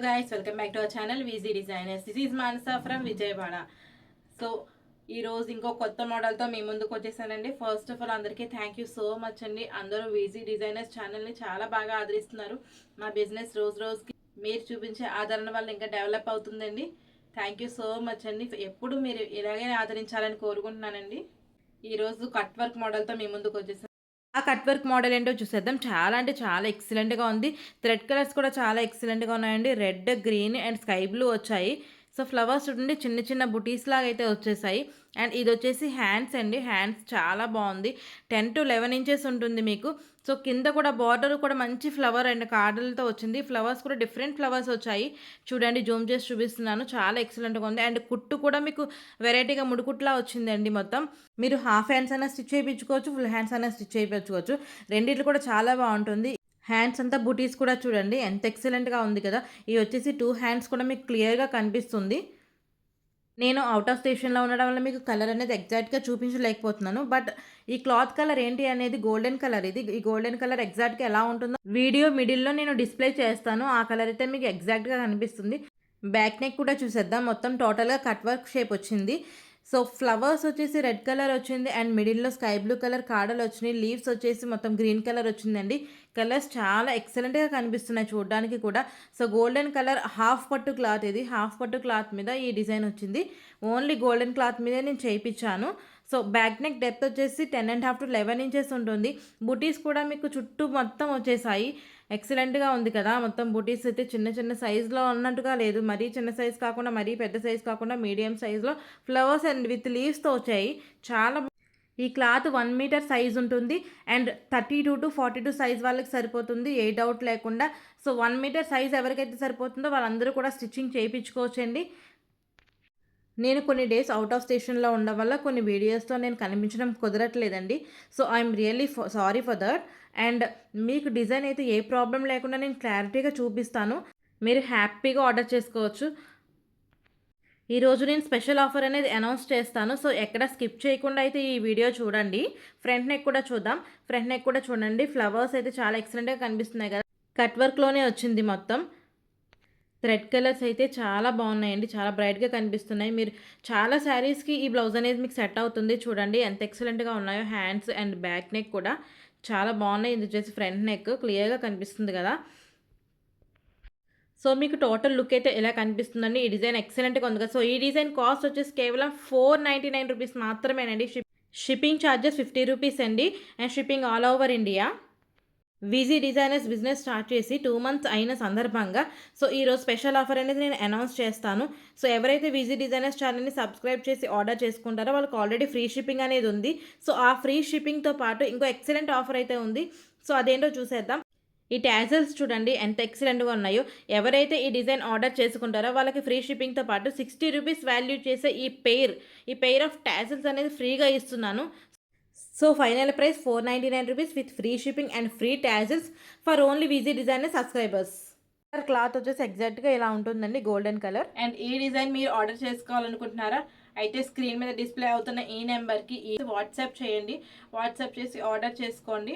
guys, welcome back to our channel VZ Designers. This is Manasa from Vijayawada. So ఈ రోజు ఇంకో కొత్త మోడల్తో మీ ముందుకు వచ్చేసానండి. ఫస్ట్ ఆఫ్ ఆల్ అందరికీ థ్యాంక్ యూ సో మచ్ అండి. అందరూ వీజీ డిజైనర్స్ ఛానల్ని చాలా బాగా ఆదరిస్తున్నారు. మా బిజినెస్ రోజు రోజుకి మీరు చూపించే ఆదరణ వల్ల ఇంకా డెవలప్ అవుతుందండి. థ్యాంక్ యూ సో మచ్ అండి. ఎప్పుడు మీరు ఇలాగే ఆదరించాలని కోరుకుంటున్నానండి. ఈరోజు కట్ వర్క్ మోడల్తో మీ ముందుకు వచ్చేసాను. ఆ కట్ వర్క్ మోడల్ ఏంటో చూసేద్దాం. చాలా అంటే చాలా ఎక్సలెంట్గా ఉంది. థ్రెడ్ కలర్స్ కూడా చాలా ఎక్సలెంట్గా ఉన్నాయండి. Red, green and sky blue వచ్చాయి. సో ఫ్లవర్స్ చూడండి, చిన్న చిన్న బుటీస్ లాగా అయితే వచ్చేసాయి. అండ్ ఇది వచ్చేసి హ్యాండ్స్ అండి. హ్యాండ్స్ చాలా బాగుంది. 10 to 11 ఇంచెస్ ఉంటుంది మీకు. సో కింద కూడా బార్డర్ కూడా మంచి ఫ్లవర్ అండ్ కార్డులతో వచ్చింది. ఫ్లవర్స్ కూడా డిఫరెంట్ ఫ్లవర్స్ వచ్చాయి. చూడండి, జూమ్ చేసి చూపిస్తున్నాను. చాలా ఎక్సలెంట్గా ఉంది. అండ్ కుట్టు కూడా మీకు వెరైటీగా ముడుకుట్లా వచ్చిందండి. మొత్తం మీరు హాఫ్ హ్యాండ్స్ అయినా స్టిచ్ చేయించుకోవచ్చు, ఫుల్ హ్యాండ్స్ అయినా స్టిచ్ చేయించుకోవచ్చు. రెండిట్లు కూడా చాలా బాగుంటుంది. హ్యాండ్స్ అంతా బుటీస్ కూడా చూడండి ఎంత ఎక్సలెంట్గా ఉంది కదా. ఇవి వచ్చేసి 2 హ్యాండ్స్ కూడా మీకు క్లియర్గా కనిపిస్తుంది. నేను అవుట్ ఆఫ్ స్టేషన్లో ఉండడం వల్ల మీకు కలర్ అనేది ఎగ్జాక్ట్గా చూపించలేకపోతున్నాను. బట్ ఈ క్లాత్ కలర్ ఏంటి అనేది గోల్డెన్ కలర్. ఈ గోల్డెన్ కలర్ ఎగ్జాక్ట్గా ఎలా ఉంటుందో వీడియో మిడిల్లో నేను డిస్ప్లే చేస్తాను. ఆ కలర్ అయితే మీకు ఎగ్జాక్ట్గా కనిపిస్తుంది. బ్యాక్ నెక్ కూడా చూసేద్దాం. మొత్తం టోటల్గా కట్ వర్క్ షేప్ వచ్చింది. సో ఫ్లవర్స్ వచ్చేసి రెడ్ కలర్ వచ్చింది అండ్ మిడిల్లో స్కై బ్లూ కలర్ కాడలు వచ్చినాయి. లీవ్స్ వచ్చేసి మొత్తం గ్రీన్ కలర్ వచ్చిందండి. కలర్స్ చాలా ఎక్సలెంట్గా కనిపిస్తున్నాయి చూడడానికి కూడా. సో గోల్డెన్ కలర్ హాఫ్ పట్టు క్లాత్, ఇది హాఫ్ పట్టు క్లాత్ మీద ఈ డిజైన్ వచ్చింది. ఓన్లీ గోల్డెన్ క్లాత్ మీదే నేను చేయించాను. సో బ్యాక్ నెక్ డెప్త్ వచ్చేసి 10.5 to 11 ఇంచెస్ ఉంటుంది. బుటీస్ కూడా మీకు చుట్టూ మొత్తం వచ్చేసాయి. ఎక్సలెంట్గా ఉంది కదా. మొత్తం బుటీస్ అయితే చిన్న చిన్న సైజులో ఉన్నట్టుగా లేదు. మరీ చిన్న సైజ్ కాకుండా మరీ పెద్ద సైజ్ కాకుండా మీడియం సైజులో ఫ్లవర్స్ అండ్ విత్ లీవ్స్తో వచ్చాయి. చాలా ఈ క్లాత్ 1 మీటర్ సైజ్ ఉంటుంది అండ్ 32 to 42 సైజ్ వాళ్ళకి సరిపోతుంది, ఏ డౌట్ లేకుండా. సో 1 మీటర్ సైజ్ ఎవరికైతే సరిపోతుందో వాళ్ళందరూ కూడా స్టిచ్చింగ్ చేయించుకోవచ్చండి. నేను కొన్ని డేస్ అవుట్ ఆఫ్ స్టేషన్లో ఉండడం వల్ల కొన్ని వీడియోస్లో నేను కనిపించడం కుదరట్లేదండి. So I'm really sorry for that. And మీకు డిజైన్ అయితే ఏ ప్రాబ్లం లేకుండా నేను క్లారిటీగా చూపిస్తాను. మీరు హ్యాపీగా ఆర్డర్ చేసుకోవచ్చు. ఈరోజు నేను స్పెషల్ ఆఫర్ అనేది అనౌన్స్ చేస్తాను. సో ఎక్కడ స్కిప్ చేయకుండా అయితే ఈ వీడియో చూడండి. ఫ్రంట్ నెక్ కూడా చూద్దాం. ఫ్రంట్ నెక్ కూడా చూడండి. ఫ్లవర్స్ అయితే చాలా ఎక్సలెంట్గా కనిపిస్తున్నాయి కదా. కట్ వర్క్లోనే వచ్చింది మొత్తం. థ్రెడ్ కలర్స్ అయితే చాలా బాగున్నాయండి. చాలా బ్రైట్గా కనిపిస్తున్నాయి. మీరు చాలా శారీస్కి ఈ బ్లౌజ్ అనేది మీకు సెట్ అవుతుంది. చూడండి ఎంత ఎక్సలెంట్గా ఉన్నాయో. హ్యాండ్స్ అండ్ బ్యాక్ నెక్ కూడా చాలా బాగున్నాయి. ఇది వచ్చేసి ఫ్రంట్ నెక్ క్లియర్గా కనిపిస్తుంది కదా. సో మీకు టోటల్ లుక్ అయితే ఎలా కనిపిస్తుందండి. ఈ డిజైన్ ఎక్సలెంట్గా ఉంది కదా. సో ఈ డిజైన్ కాస్ట్ వచ్చేసి కేవలం 499 రూపీస్ మాత్రమేనండి. షిప్పింగ్ ఛార్జెస్ 50 రూపీస్ అండి. And shipping all over India. VG designers business start చేసి 2 months అయిన సందర్భంగా సో ఈరోజు స్పెషల్ ఆఫర్ అనేది నేను అనౌన్స్ చేస్తాను. సో ఎవరైతే వీజీ డిజైనర్స్ ఛానల్ని సబ్స్క్రైబ్ చేసి ఆర్డర్ చేసుకుంటారో వాళ్ళకి ఆల్రెడీ ఫ్రీ షిప్పింగ్ అనేది ఉంది. సో ఆ ఫ్రీ షిప్పింగ్తో పాటు ఇంకో ఎక్సలెంట్ ఆఫర్ అయితే ఉంది. సో అదేంటో చూసేద్దాం. ఈ ట్యాజల్స్ చూడండి ఎంత ఎక్సలెంట్గా ఉన్నాయో. ఎవరైతే ఈ డిజైన్ ఆర్డర్ చేసుకుంటారో వాళ్ళకి ఫ్రీ షిప్పింగ్తో పాటు 60 రూపీస్ వాల్యూ చేసే ఈ పెయిర్ ఆఫ్ ట్యాజల్స్ అనేది ఫ్రీగా ఇస్తున్నాను. So final price 499 rupees with free shipping and free ట్యాజెస్ for only VG designer subscribers. Cloth వచ్చేసి ఎగ్జాక్ట్గా ఇలా ఉంటుందండి, గోల్డెన్ కలర్. అండ్ ఈ డిజైన్ మీరు ఆర్డర్ చేసుకోవాలనుకుంటున్నారా అయితే స్క్రీన్ మీద డిస్ప్లే అవుతున్న ఈ నెంబర్కి వాట్సాప్ చేయండి. వాట్సాప్ చేసి ఆర్డర్ చేసుకోండి.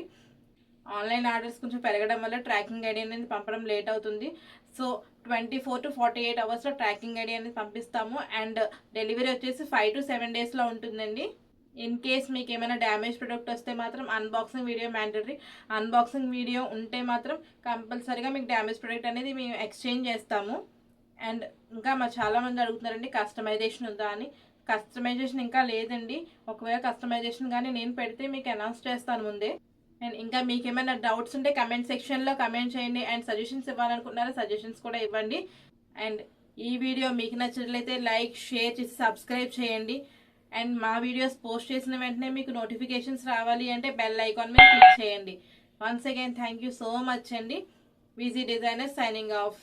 ఆన్లైన్ ఆర్డర్స్ కొంచెం పెరగడం వల్ల ట్రాకింగ్ ఐడి అనేది పంపడం లేట్ అవుతుంది. సో 24 to 48 అవర్స్లో ట్రాకింగ్ ఐడి అనేది పంపిస్తాము. అండ్ డెలివరీ వచ్చేసి 5 to 7 డేస్లో ఉంటుందండి. ఇన్ కేస్ మీకు ఏమైనా డ్యామేజ్ ప్రొడక్ట్ వస్తే మాత్రం unboxing video mandatory. Unboxing video ఉంటే మాత్రం కంపల్సరీగా మీకు డ్యామేజ్ ప్రొడక్ట్ అనేది మేము ఎక్స్చేంజ్ చేస్తాము. అండ్ ఇంకా చాలామంది అడుగుతున్నారండి కస్టమైజేషన్ ఉందా అని. కస్టమైజేషన్ ఇంకా లేదండి. ఒకవేళ కస్టమైజేషన్ కానీ నేను పెడితే మీకు అనౌన్స్ చేస్తాను ముందే. అండ్ ఇంకా మీకు ఏమైనా డౌట్స్ ఉంటే కమెంట్ సెక్షన్లో కమెంట్ చేయండి. అండ్ సజెషన్స్ ఇవ్వాలనుకుంటున్నారా సజెషన్స్ కూడా ఇవ్వండి. అండ్ ఈ వీడియో మీకు నచ్చినట్లయితే లైక్, షేర్ చేసి సబ్స్క్రైబ్ చేయండి. అండ్ మా వీడియోస్ పోస్ట్ చేసిన వెంటనే మీకు నోటిఫికేషన్స్ రావాలి అంటే బెల్ ఐకాన్ మీద క్లిక్ చేయండి. Once again thank you so much అండి. VG designer signing of.